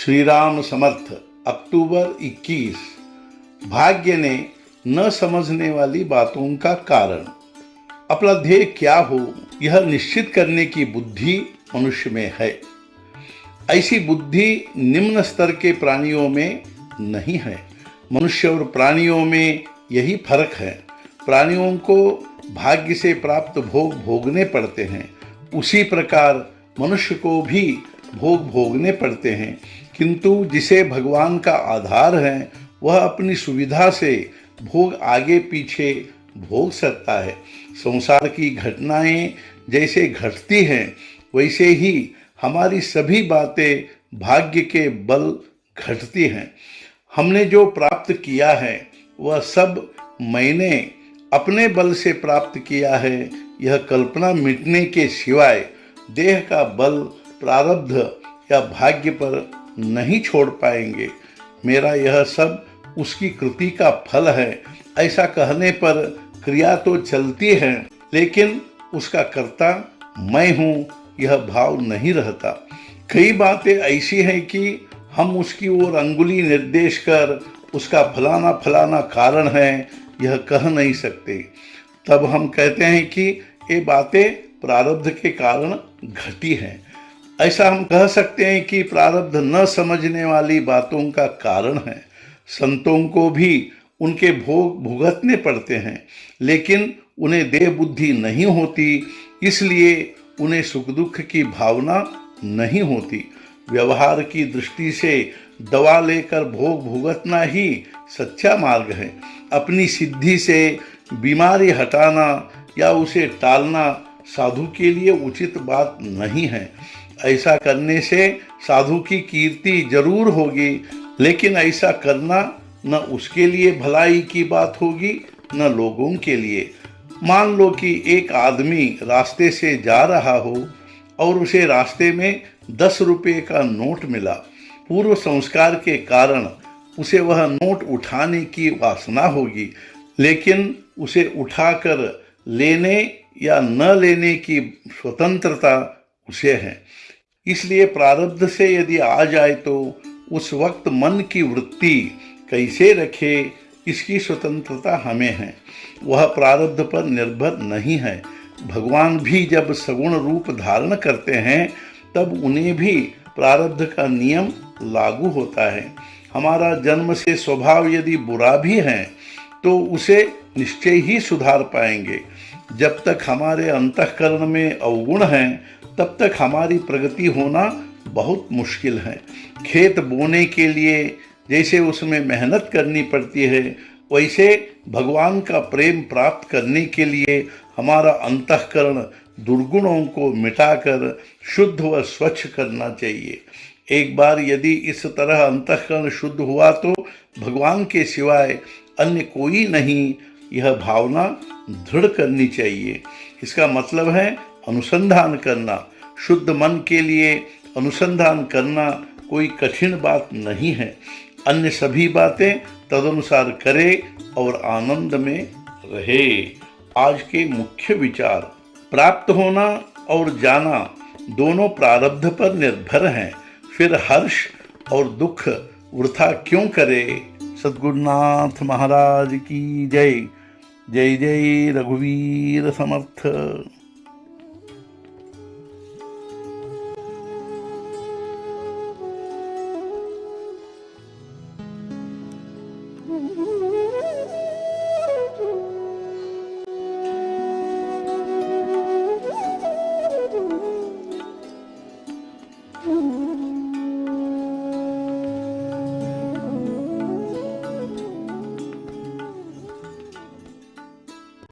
श्री राम समर्थ। अक्टूबर 21। भाग्य ने न समझने वाली बातों का कारण। अपना ध्येय क्या हो यह निश्चित करने की बुद्धि मनुष्य में है। ऐसी बुद्धि निम्न स्तर के प्राणियों में नहीं है। मनुष्य और प्राणियों में यही फर्क है। प्राणियों को भाग्य से प्राप्त भोग भोगने पड़ते हैं, उसी प्रकार मनुष्य को भी भोग भोगने पड़ते हैं, किंतु जिसे भगवान का आधार है वह अपनी सुविधा से भोग आगे पीछे भोग सकता है। संसार की घटनाएं जैसे घटती हैं वैसे ही हमारी सभी बातें भाग्य के बल घटती हैं। हमने जो प्राप्त किया है वह सब मैंने अपने बल से प्राप्त किया है, यह कल्पना मिटने के सिवाय देह का बल प्रारब्ध या भाग्य पर नहीं छोड़ पाएंगे। मेरा यह सब उसकी कृति का फल है, ऐसा कहने पर क्रिया तो चलती है लेकिन उसका कर्ता मैं हूँ यह भाव नहीं रहता। कई बातें ऐसी हैं कि हम उसकी ओर अंगुली निर्देश कर उसका फलाना फलाना कारण है यह कह नहीं सकते। तब हम कहते हैं कि ये बातें प्रारब्ध के कारण घटी हैं। ऐसा हम कह सकते हैं कि प्रारब्ध न समझने वाली बातों का कारण है। संतों को भी उनके भोग भुगतने पड़ते हैं, लेकिन उन्हें देह बुद्धि नहीं होती, इसलिए उन्हें सुख दुख की भावना नहीं होती। व्यवहार की दृष्टि से दवा लेकर भोग भुगतना ही सच्चा मार्ग है। अपनी सिद्धि से बीमारी हटाना या उसे टालना साधु के लिए उचित बात नहीं है। ऐसा करने से साधु की कीर्ति जरूर होगी, लेकिन ऐसा करना न उसके लिए भलाई की बात होगी न लोगों के लिए। मान लो कि एक आदमी रास्ते से जा रहा हो और उसे रास्ते में 10 रुपये का नोट मिला। पूर्व संस्कार के कारण उसे वह नोट उठाने की वासना होगी, लेकिन उसे उठाकर लेने या न लेने की स्वतंत्रता उसे है। इसलिए प्रारब्ध से यदि आ जाए तो उस वक्त मन की वृत्ति कैसे रखे इसकी स्वतंत्रता हमें है, वह प्रारब्ध पर निर्भर नहीं है। भगवान भी जब सगुण रूप धारण करते हैं तब उन्हें भी प्रारब्ध का नियम लागू होता है। हमारा जन्म से स्वभाव यदि बुरा भी है तो उसे निश्चय ही सुधार पाएंगे। जब तक हमारे अंतःकरण में अवगुण हैं तब तक हमारी प्रगति होना बहुत मुश्किल है। खेत बोने के लिए जैसे उसमें मेहनत करनी पड़ती है, वैसे भगवान का प्रेम प्राप्त करने के लिए हमारा अंतःकरण दुर्गुणों को मिटाकर शुद्ध व स्वच्छ करना चाहिए। एक बार यदि इस तरह अंतःकरण शुद्ध हुआ तो भगवान के सिवाय अन्य कोई नहीं, यह भावना दृढ़ करनी चाहिए। इसका मतलब है अनुसंधान करना। शुद्ध मन के लिए अनुसंधान करना कोई कठिन बात नहीं है। अन्य सभी बातें तदनुसार करे और आनंद में रहे। आज के मुख्य विचार। प्राप्त होना और जाना दोनों प्रारब्ध पर निर्भर हैं, फिर हर्ष और दुख वृथा क्यों करे। सद्गुरुनाथ महाराज की जय। जय जय रघुवीर समर्थ।